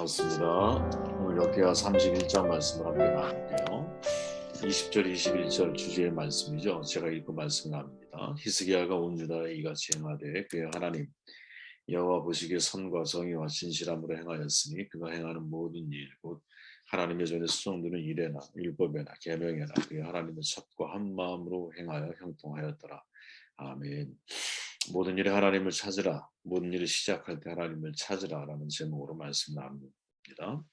반갑습니다. 오늘 역대하 31장 말씀을 함께 나눌게요. 20절, 21절 주제의 말씀이죠. 제가 읽고 말씀 나눕니다. 히스기야가 온 유다에 이같이 행하되 그의 하나님 여호와 보시기에 선과 정의와 진실함으로 행하였으니 그가 행하는 모든 일 곧 하나님의 전에 수종드는 일에나 율법에나 계명에나 그의 하나님의 첩과 한 마음으로 행하여 형통하였더라. 아멘. 모든 일에 하나님을 찾으라. 모든 일을 시작할 때 하나님을 찾으라라는 제목으로 말씀 나눕니다.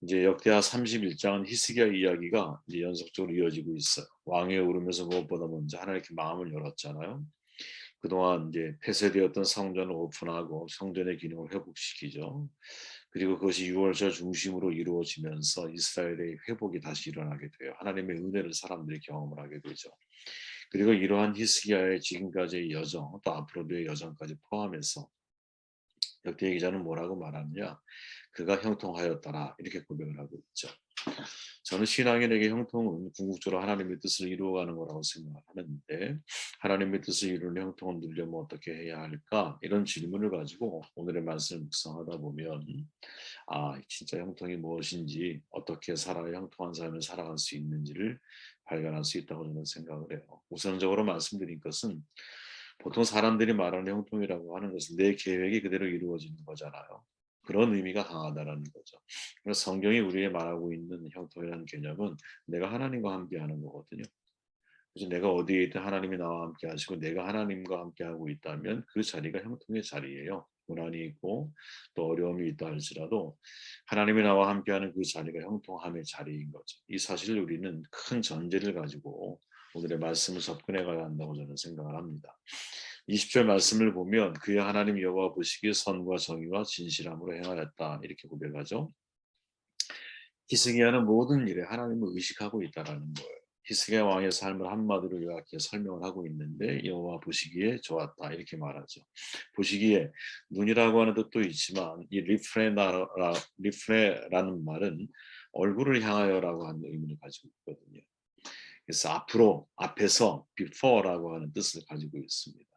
이제 역대하 31장은 히스기야 이야기가 이제 연속적으로 이어지고 있어요. 왕위에 오르면서 무엇보다 먼저 하나님께 마음을 열었잖아요. 그동안 이제 폐쇄되었던 성전을 오픈하고 성전의 기능을 회복시키죠. 그리고 그것이 6월절 중심으로 이루어지면서 이스라엘의 회복이 다시 일어나게 돼요. 하나님의 은혜를 사람들이 경험을 하게 되죠. 그리고 이러한 히스기야의 지금까지의 여정, 또 앞으로의 여정까지 포함해서 역대 기자는 뭐라고 말하느냐? 그가 형통하였더라 이렇게 고백을 하고 있죠. 저는 신앙인에게 형통은 궁극적으로 하나님의 뜻을 이루어가는 거라고 생각하는데 하나님의 뜻을 이루는 형통을 누리려면 어떻게 해야 할까? 이런 질문을 가지고 오늘의 말씀을 묵상하다 보면 진짜 형통이 무엇인지 어떻게 살아야 형통한 삶을 살아갈 수 있는지를 발견할 수 있다고 저는 생각을 해요. 우선적으로 말씀드린 것은 보통 사람들이 말하는 형통이라고 하는 것은 내 계획이 그대로 이루어지는 거잖아요. 그런 의미가 강하다라는 거죠. 그래서 성경이 우리에게 말하고 있는 형통이라는 개념은 내가 하나님과 함께하는 거거든요. 그래서 내가 어디에 있든 하나님이 나와 함께 하시고 내가 하나님과 함께 하고 있다면 그 자리가 형통의 자리예요. 고난이 있고 또 어려움이 있다 할지라도 하나님이 나와 함께하는 그 자리가 형통함의 자리인 거죠. 이 사실을 우리는 큰 전제를 가지고 오늘의 말씀을 접근해 가야 한다고 저는 생각을 합니다. 20절 말씀을 보면 그의 하나님 여호와 보시기에 선과 정의와 진실함으로 행하였다 이렇게 고백하죠. 히스기야는 모든 일에 하나님을 의식하고 있다라는 거예요. 히스기야 왕의 삶을 한마디로 요약해 설명을 하고 있는데 여호와 보시기에 좋았다 이렇게 말하죠. 보시기에 눈이라고 하는 뜻도 있지만 이 리프레라는 말은 얼굴을 향하여라고 하는 의미를 가지고 있거든요. 그래서 앞에서 before라고 하는 뜻을 가지고 있습니다.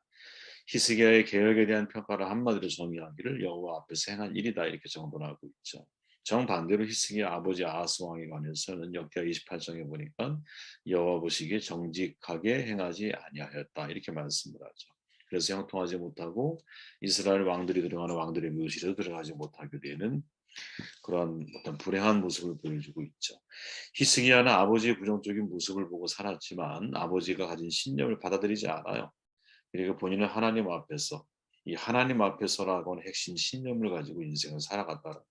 히스기야의 개혁에 대한 평가를 한마디로 정의하기를 여호와 앞에서 행한 일이다 이렇게 정돈하고 있죠. 정반대로 히스기야 아버지 아하스 왕에 관해서는 역대하 28장에 보니까 여호와 보시기에 정직하게 행하지 아니하였다 이렇게 말씀을 하죠. 그래서 형통하지 못하고 이스라엘 왕들이 들어가는 왕들의 묘실에 들어가지 못하게 되는 그런 어떤 불행한 모습을 보여주고 있죠. 히스기야는 아버지의 부정적인 모습을 보고 살았지만 아버지가 가진 신념을 받아들이지 않아요. 그리고 본인은 하나님 앞에서 이 하나님 앞에서라고 하는 핵심 신념을 가지고 인생을 살아갔다는 거죠.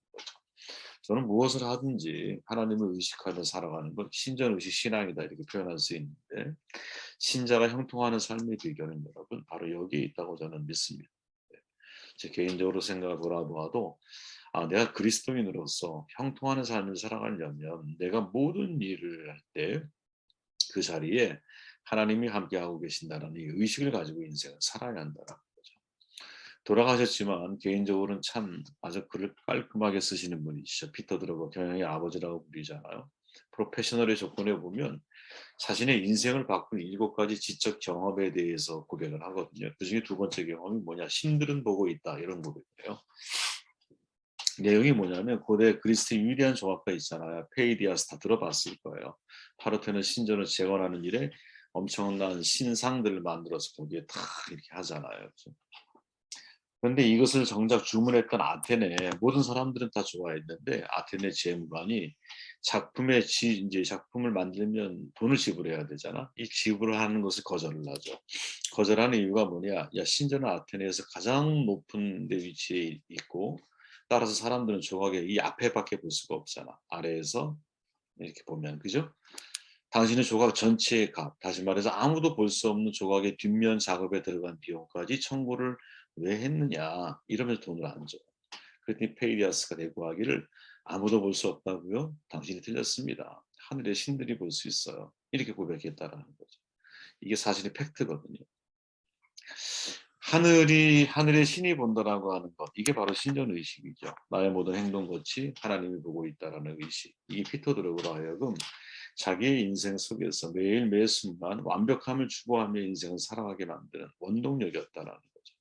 저는 무엇을 하든지 하나님을 의식하며 살아가는 건 신전의식 신앙이다 이렇게 표현할 수 있는데 신자가 형통하는 삶의 비결은 여러분 바로 여기에 있다고 저는 믿습니다. 제 개인적으로 생각을 돌아보아도 내가 그리스도인으로서 형통하는 삶을 살아가려면 내가 모든 일을 할 때 그 자리에 하나님이 함께하고 계신다는 이 의식을 가지고 인생을 살아야 한다는 거죠. 돌아가셨지만 개인적으로는 참 아주 글을 깔끔하게 쓰시는 분이시죠. 피터 드러거 경영의 아버지라고 부르잖아요. 프로페셔널의 조건에 보면 자신의 인생을 바꾼 7가지 지적 경험에 대해서 고백을 하거든요. 그중에 두 번째 경험이 뭐냐? 신들은 보고 있다 이런 고백이에요. 내용이 뭐냐면 고대 그리스의 위대한 종합가 있잖아요. 페이디아스 다 들어봤을 거예요. 파르테논 신전을 재건하는 일에 엄청난 신상들을 만들어서 거기에 다 이렇게 하잖아요. 그렇죠? 그런데 이것을 정작 주문했던 아테네 모든 사람들은 다 좋아했는데 아테네 재무관이 이제 작품을 만들면 돈을 지불해야 되잖아. 이 지불을 하는 것을 거절을 하죠. 거절하는 이유가 뭐냐? 야 신전은 아테네에서 가장 높은 데 위치해 있고 따라서 사람들은 조각의 이 앞에밖에 볼 수가 없잖아. 아래에서 이렇게 보면 그죠? 당신의 조각 전체의 값, 다시 말해서 아무도 볼 수 없는 조각의 뒷면 작업에 들어간 비용까지 청구를 왜 했느냐 이러면서 돈을 안 줘. 그랬더니 페이디아스가 대꾸하기를 아무도 볼 수 없다고요? 당신이 틀렸습니다. 하늘의 신들이 볼 수 있어요. 이렇게 고백했다라는 거죠. 이게 사실의 팩트거든요. 하늘의 신이 본다라고 하는 것, 이게 바로 신전 의식이죠. 나의 모든 행동 것이 하나님이 보고 있다라는 의식. 이 피터 드러그로 하여금 자기의 인생 속에서 매일 매 순간 완벽함을 추구하며 인생을 살아가게 만드는 원동력이었다라는 거죠.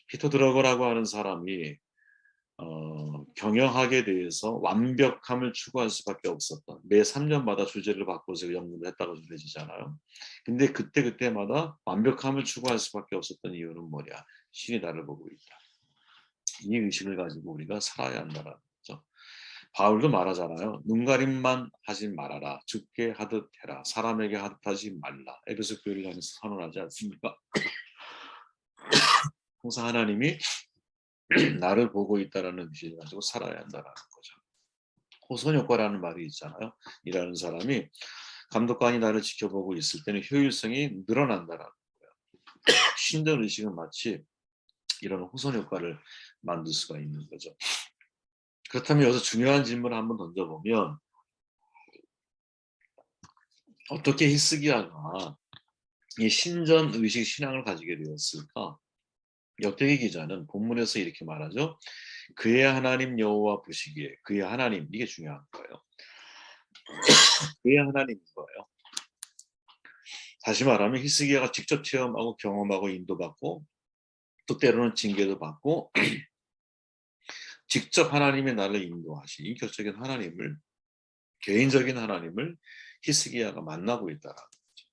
피터 드러거라고 하는 사람이 경영학에 대해서 완벽함을 추구할 수밖에 없었던, 매 3년마다 주제를 바꿔서 연구를 했다고 전해지잖아요. 근데 그때마다 완벽함을 추구할 수밖에 없었던 이유는 뭐냐? 신이 나를 보고 있다. 이 의식을 가지고 우리가 살아야 한다는 거죠. 바울도 말하잖아요. 눈가림만 하지 말아라. 죽게 하듯 해라. 사람에게 하듯 하지 말라. 에베소 교회를 하면서 선언하지 않습니까? 항상 하나님이 나를 보고 있다라는 의식을 가지고 살아야 한다는 거죠. 호선효과라는 말이 있잖아요. 일하는 사람이 감독관이 나를 지켜보고 있을 때는 효율성이 늘어난다라는 거예요. 신전 의식은 마치 이런 호선효과를 만들 수가 있는 거죠. 그렇다면 여기서 중요한 질문을 한번 던져보면, 어떻게 히스기야가 이 신전 의식 신앙을 가지게 되었을까? 역대기 기자는 본문에서 이렇게 말하죠. 그의 하나님 여호와 보시기에, 그의 하나님, 이게 중요한 거예요. 그의 하나님인 거예요. 다시 말하면 히스기야가 직접 체험하고 경험하고 인도받고 또 때로는 징계도 받고 직접 하나님이 나를 인도하신 인격적인 하나님을, 개인적인 하나님을 히스기야가 만나고 있다라는 거죠.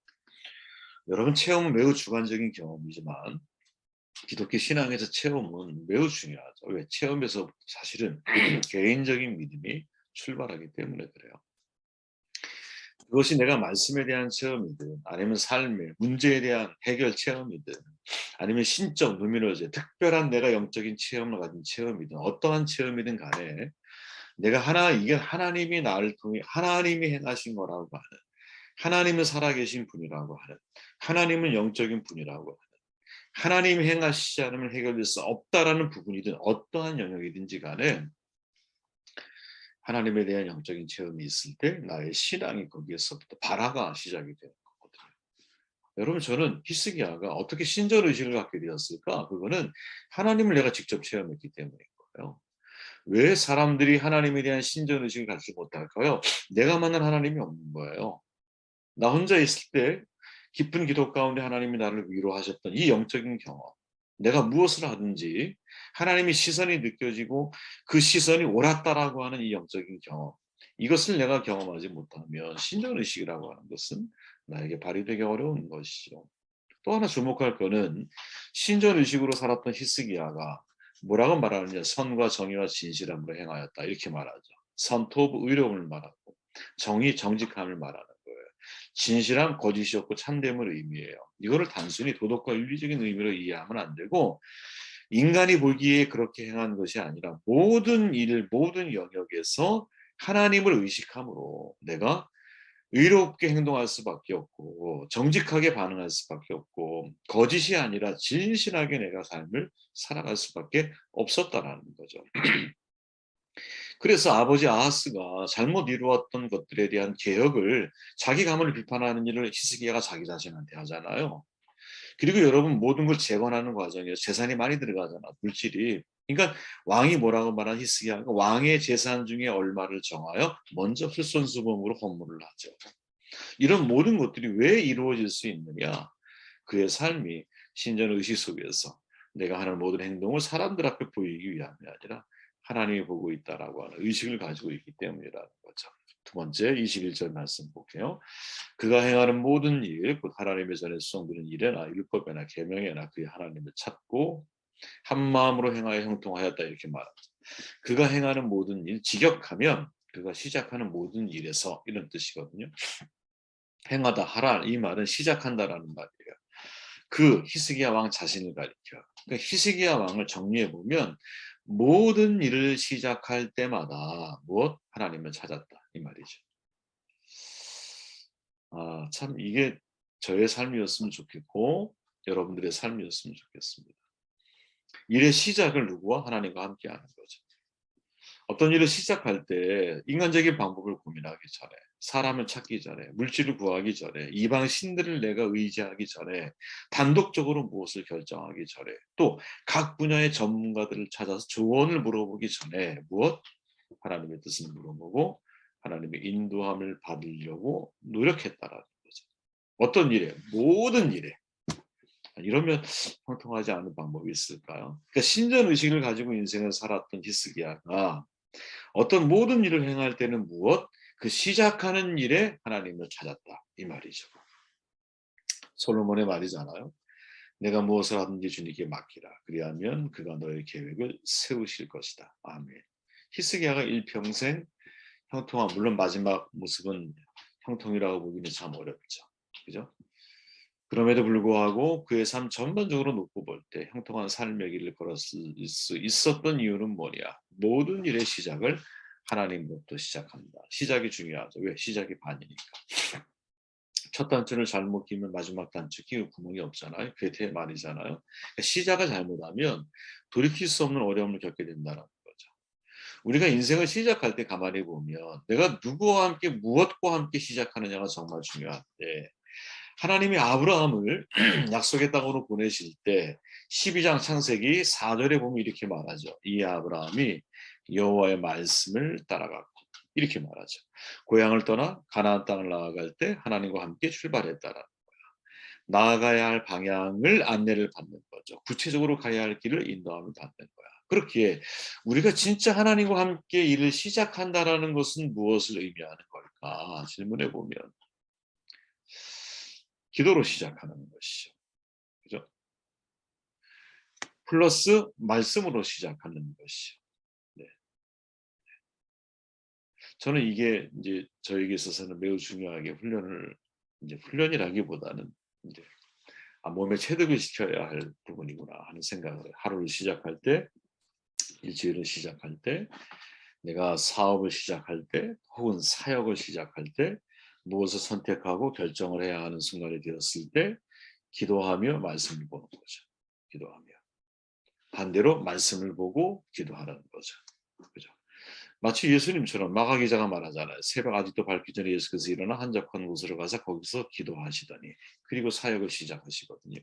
여러분, 체험은 매우 주관적인 경험이지만 기독교 신앙에서 체험은 매우 중요하죠. 왜? 체험에서 사실은 개인적인 믿음이 출발하기 때문에 그래요. 그것이 내가 말씀에 대한 체험이든 아니면 삶의 문제에 대한 해결 체험이든 아니면 신적 누미너지 특별한 내가 영적인 체험을 가진 체험이든 어떠한 체험이든 간에 내가 이게 하나님이 나를 통해 하나님이 행하신 거라고 하는, 하나님은 살아계신 분이라고 하는, 하나님은 영적인 분이라고 하는, 하나님이 행하시지 않으면 해결될 수 없다라는 부분이든 어떠한 영역이든지 간에 하나님에 대한 영적인 체험이 있을 때 나의 신앙이 거기에서부터 발화가 시작이 되는 거거든요. 여러분, 저는 히스기야가 어떻게 신전 의식을 갖게 되었을까? 그거는 하나님을 내가 직접 체험했기 때문인 거예요. 왜 사람들이 하나님에 대한 신전 의식을 갖지 못할까요? 내가 만난 하나님이 없는 거예요. 나 혼자 있을 때 깊은 기도 가운데 하나님이 나를 위로하셨던 이 영적인 경험, 내가 무엇을 하든지 하나님의 시선이 느껴지고 그 시선이 옳았다라고 하는 이 영적인 경험, 이것을 내가 경험하지 못하면 신전의식이라고 하는 것은 나에게 발휘되기 어려운 것이죠. 또 하나 주목할 것은 신전의식으로 살았던 히스기야가 뭐라고 말하느냐, 선과 정의와 진실함으로 행하였다 이렇게 말하죠. 선토 오브 의로움을 말하고 정의, 정직함을 말하는 거예요. 진실함, 거짓이 없고 참됨을 의미해요. 이거를 단순히 도덕과 윤리적인 의미로 이해하면 안 되고, 인간이 보기에 그렇게 행한 것이 아니라 모든 일, 모든 영역에서 하나님을 의식함으로 내가 의롭게 행동할 수밖에 없고 정직하게 반응할 수밖에 없고 거짓이 아니라 진실하게 내가 삶을 살아갈 수밖에 없었다라는 거죠. 그래서 아버지 아하스가 잘못 이루었던 것들에 대한 개혁을, 자기 가문을 비판하는 일을 히스기야가 자기 자신한테 하잖아요. 그리고 여러분, 모든 걸 재건하는 과정에서 재산이 많이 들어가잖아, 물질이. 그러니까 왕이 뭐라고 말한 히스기야가 왕의 재산 중에 얼마를 정하여 먼저 훼손수범으로 헌물을 하죠. 이런 모든 것들이 왜 이루어질 수 있느냐? 그의 삶이 신전 의식 속에서 내가 하는 모든 행동을 사람들 앞에 보이기 위함이 아니라 하나님이 보고 있다라고 하는 의식을 가지고 있기 때문이라는 거죠. 두 번째 21절 말씀 볼게요. 그가 행하는 모든 일, 곧 하나님의 전에 수송되는 일에나 율법에나 계명에나 그의 하나님을 찾고 한 마음으로 행하여 형통하였다 이렇게 말하죠. 그가 행하는 모든 일, 직역하면 그가 시작하는 모든 일에서 이런 뜻이거든요. 행하다 하라, 이 말은 시작한다라는 말이에요. 그 히스기야 왕 자신을 가리켜. 그러니까 히스기야 왕을 정리해 보면 모든 일을 시작할 때마다 무엇? 하나님을 찾았다 이 말이죠. 참 이게 저의 삶이었으면 좋겠고 여러분들의 삶이었으면 좋겠습니다. 일의 시작을 누구와? 하나님과 함께 하는 거죠. 어떤 일을 시작할 때 인간적인 방법을 고민하기 전에, 사람을 찾기 전에, 물질을 구하기 전에, 이방 신들을 내가 의지하기 전에, 단독적으로 무엇을 결정하기 전에, 또 각 분야의 전문가들을 찾아서 조언을 물어보기 전에 무엇? 하나님의 뜻을 물어보고 하나님의 인도함을 받으려고 노력했다라는 거죠. 어떤 일에? 모든 일에. 이러면 형통하지 않은 방법이 있을까요? 그러니까 신전 의식을 가지고 인생을 살았던 히스기야가 어떤 모든 일을 행할 때는 무엇? 그 시작하는 일에 하나님을 찾았다. 이 말이죠. 솔로몬의 말이잖아요. 내가 무엇을 하든지 주님께 맡기라. 그리하면 그가 너의 계획을 세우실 것이다. 아멘. 히스기야가 일평생 형통한, 물론 마지막 모습은 형통이라고 보기는 참 어렵죠. 그죠? 그럼에도 불구하고 그의 삶 전반적으로 놓고 볼 때 형통한 삶의 길을 걸었을 수 있었던 이유는 뭐냐? 모든 일의 시작을 하나님으로부터 시작한다. 시작이 중요하죠. 왜? 시작이 반이니까. 첫 단추를 잘못 끼면 마지막 단추 끼울 구멍이 없잖아요. 괴테의 말이잖아요. 그러니까 시작을 잘못하면 돌이킬 수 없는 어려움을 겪게 된다는 거죠. 우리가 인생을 시작할 때 가만히 보면 내가 누구와 함께 무엇과 함께 시작하느냐가 정말 중요한데 하나님이 아브라함을 약속의 땅으로 보내실 때 12장 창세기 4절에 보면 이렇게 말하죠. 이 아브라함이 여호와의 말씀을 따라갔고 이렇게 말하죠. 고향을 떠나 가나안 땅을 나아갈 때 하나님과 함께 출발했다라는 거야. 나아가야 할 방향을 안내를 받는 거죠. 구체적으로 가야 할 길을 인도함을 받는 거야. 그렇기에 우리가 진짜 하나님과 함께 일을 시작한다라는 것은 무엇을 의미하는 걸까? 질문해 보면 기도로 시작하는 것이죠. 그죠? 플러스 말씀으로 시작하는 것이죠. 네. 저는 이게 이제 저에게 있어서는 매우 중요하게 이제 훈련이라기보다는 이제 몸에 체득을 시켜야 할 부분이구나 하는 생각을 해요. 하루를 시작할 때, 일주일을 시작할 때, 내가 사업을 시작할 때, 혹은 사역을 시작할 때, 무엇을 선택하고 결정을 해야 하는 순간이 되었을 때, 기도하며 말씀을 보는 거죠. 기도하며. 반대로 말씀을 보고 기도하라는 거죠. 그죠? 마치 예수님처럼 마가 기자가 말하잖아요. 새벽 아직도 밝기 전에 예수께서 일어나 한적한 곳으로 가서 거기서 기도하시더니 그리고 사역을 시작하시거든요.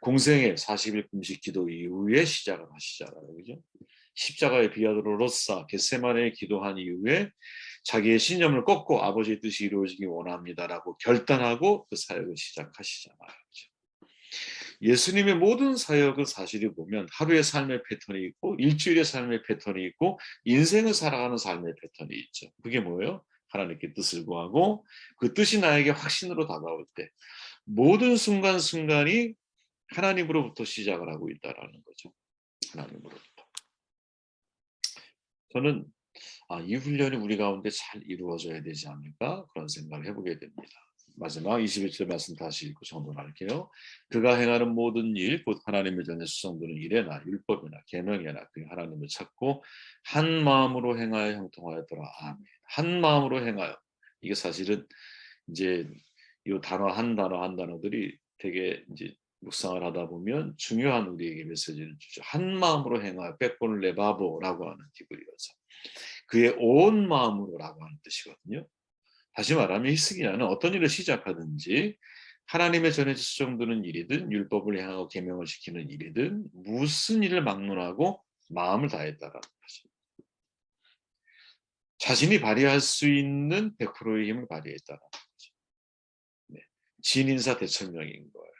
공생의 40일 금식 기도 이후에 시작을 하시잖아요. 그죠? 십자가의 비아도로로사 겟세마네에 기도한 이후에 자기의 신념을 꺾고 아버지의 뜻이 이루어지기 원합니다라고 결단하고 그 사역을 시작하시잖아요. 그죠? 예수님의 모든 사역을 사실이 보면 하루의 삶의 패턴이 있고 일주일의 삶의 패턴이 있고 인생을 살아가는 삶의 패턴이 있죠. 그게 뭐예요? 하나님께 뜻을 구하고 그 뜻이 나에게 확신으로 다가올 때 모든 순간순간이 하나님으로부터 시작을 하고 있다라는 거죠. 하나님으로부터. 저는 이 훈련이 우리 가운데 잘 이루어져야 되지 않을까 그런 생각을 해보게 됩니다. 마지막 21절 말씀 다시 읽고 정돈할게요. 그가 행하는 모든 일, 곧 하나님의 전에 수성되는 일에나 율법이나 계명이나 그 하나님을 찾고 한 마음으로 행하여 형통하였더라. 아멘. 한 마음으로 행하여. 이게 사실은 이제 이 단어 한 단어 한 단어들이 되게 이제 묵상을 하다 보면 중요한 우리에게 메시지를 주죠. 한 마음으로 행하여 백본을 레바보라고 하는 기브리어서 그의 온 마음으로라고 하는 뜻이거든요. 다시 말하면 히스기야는 어떤 일을 시작하든지 하나님의 전에 수정되는 일이든 율법을 향하고 계명을 지키는 일이든 무슨 일을 막론하고 마음을 다했다라는 거죠. 자신이 발휘할 수 있는 100%의 힘을 발휘했다라는 거죠. 네. 진인사 대천명인 거예요.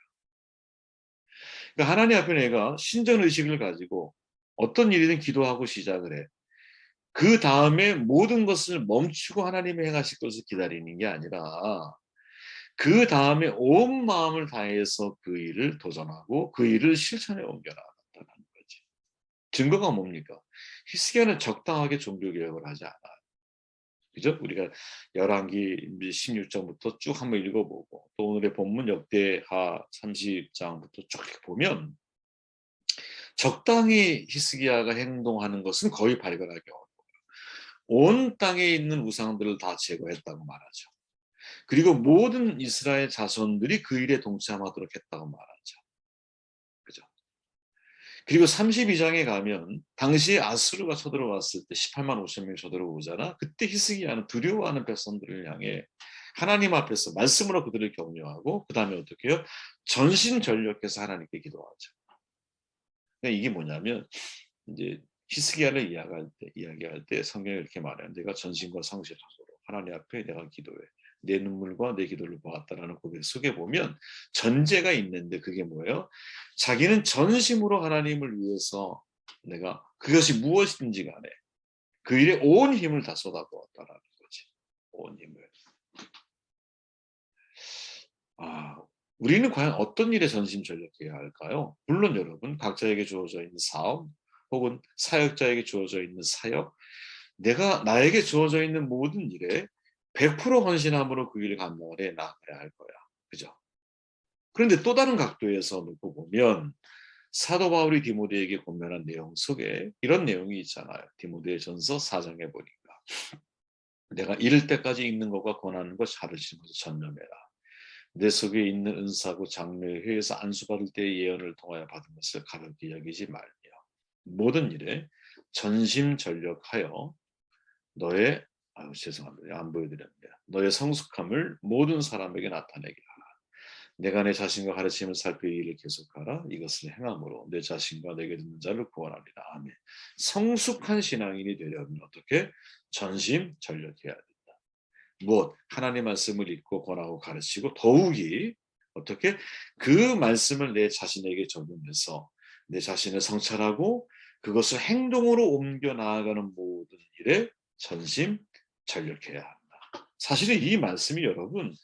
그러니까 하나님 앞에 내가 신전 의식을 가지고 어떤 일이든 기도하고 시작을 해. 그 다음에 모든 것을 멈추고 하나님이 행하실 것을 기다리는 게 아니라 그 다음에 온 마음을 다해서 그 일을 도전하고 그 일을 실천에 옮겨나갔다는 거지. 증거가 뭡니까? 히스기야는 적당하게 종교개혁을 하지 않아요. 그죠? 우리가 열왕기 16장부터 쭉 한번 읽어보고 또 오늘의 본문 역대하 30장부터 쭉 보면 적당히 히스기야가 행동하는 것은 거의 발견하기 어려워요. 온 땅에 있는 우상들을 다 제거했다고 말하죠. 그리고 모든 이스라엘 자손들이 그 일에 동참하도록 했다고 말하죠. 그죠? 그리고 32장에 가면 당시 아수르가 쳐들어왔을 때 18만 5천 명이 쳐들어오잖아. 그때 히스기야는 두려워하는 백성들을 향해 하나님 앞에서 말씀으로 그들을 격려하고 그 다음에 어떻게 해요? 전심전력해서 하나님께 기도하죠. 그러니까 이게 뭐냐면 이제 히스기야를 이야기할 때 성경에 이렇게 말해요. 내가 전심과 성실하도록 하나님 앞에 내가 기도해. 내 눈물과 내 기도를 보았다라는 고백 속에 보면 전제가 있는데 그게 뭐예요? 자기는 전심으로 하나님을 위해서 내가 그것이 무엇이든지 간에 그 일에 온 힘을 다 쏟아부었다라는 거지. 온 힘을. 우리는 과연 어떤 일에 전심전력해야 할까요? 물론 여러분 각자에게 주어져 있는 사업 혹은 사역자에게 주어져 있는 사역, 내가 나에게 주어져 있는 모든 일에 100% 헌신함으로 그 일을 감당을 해 나가야 할 거야. 그죠? 그런데 또 다른 각도에서 놓고 보면 사도 바울이 디모데에게 권면한 내용 속에 이런 내용이 있잖아요. 디모데 전서 4장에 보니까 내가 이를 때까지 읽는 것과 권하는 것 가르치는 것을 전념해라. 내 속에 있는 은사고 장로의 회에서 안수받을 때의 예언을 통하여 받은 것을 가볍게 여기지 말며 모든 일에 전심전력하여 너의 죄송합니다. 안 보여드렸네요. 너의 성숙함을 모든 사람에게 나타내게 하라. 내가 내 자신과 가르침을 살펴 이 일을 계속하라. 이것을 행함으로 내 자신과 내게 듣는 자를 구원하리라. 아멘. 성숙한 신앙인이 되려면 어떻게? 전심전력해야 된다. 무엇? 하나님 말씀을 읽고 권하고 가르치고 더욱이 어떻게? 그 말씀을 내 자신에게 적용해서 내 자신을 성찰하고 그것을 행동으로 옮겨 나아가는 모든 일에 전심전력해야 한다. 사실은 이 말씀이 여러분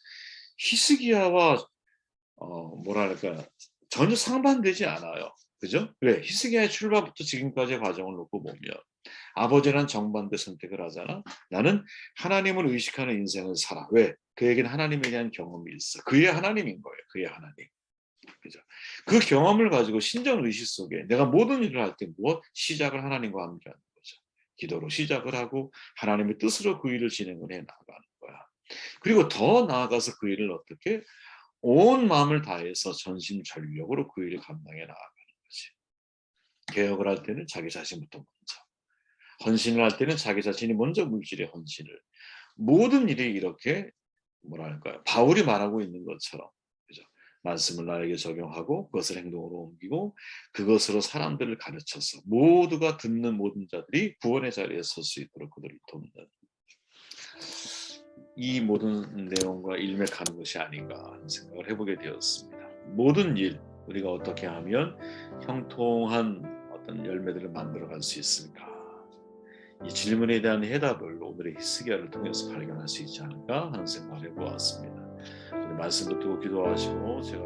히스기야와 뭐랄까 전혀 상반되지 않아요. 그죠? 왜? 히스기야의 출발부터 지금까지의 과정을 놓고 보면 아버지는 정반대 선택을 하잖아. 나는 하나님을 의식하는 인생을 살아. 왜? 그에게는 하나님에 대한 경험이 있어. 그의 하나님인 거예요. 그의 하나님. 그죠? 그 경험을 가지고 신전 의식 속에 내가 모든 일을 할 때 무엇? 시작을 하나님과 함께 하는 거죠. 기도로 시작을 하고 하나님의 뜻으로 그 일을 진행을 해 나가는 거야. 그리고 더 나아가서 그 일을 어떻게? 온 마음을 다해서 전심전력으로 그 일을 감당해 나가는 거지. 개혁을 할 때는 자기 자신부터 먼저. 헌신을 할 때는 자기 자신이 먼저 물질의 헌신을. 모든 일이 이렇게 뭐랄까요? 바울이 말하고 있는 것처럼 그죠? 말씀을 나에게 적용하고 그것을 행동으로 옮기고 그것으로 사람들을 가르쳐서 모두가 듣는 모든 자들이 구원의 자리에 설 수 있도록 그들을 돕는 이 모든 내용과 일맥하는 것이 아닌가 하는 생각을 해보게 되었습니다. 모든 일 우리가 어떻게 하면 형통한 어떤 열매들을 만들어갈 수 있을까? 이 질문에 대한 해답을 오늘의 히스기야를 통해서 발견할 수 있지 않을까 하는 생각을 해보았습니다. 말씀 듣고 기도하시고 제가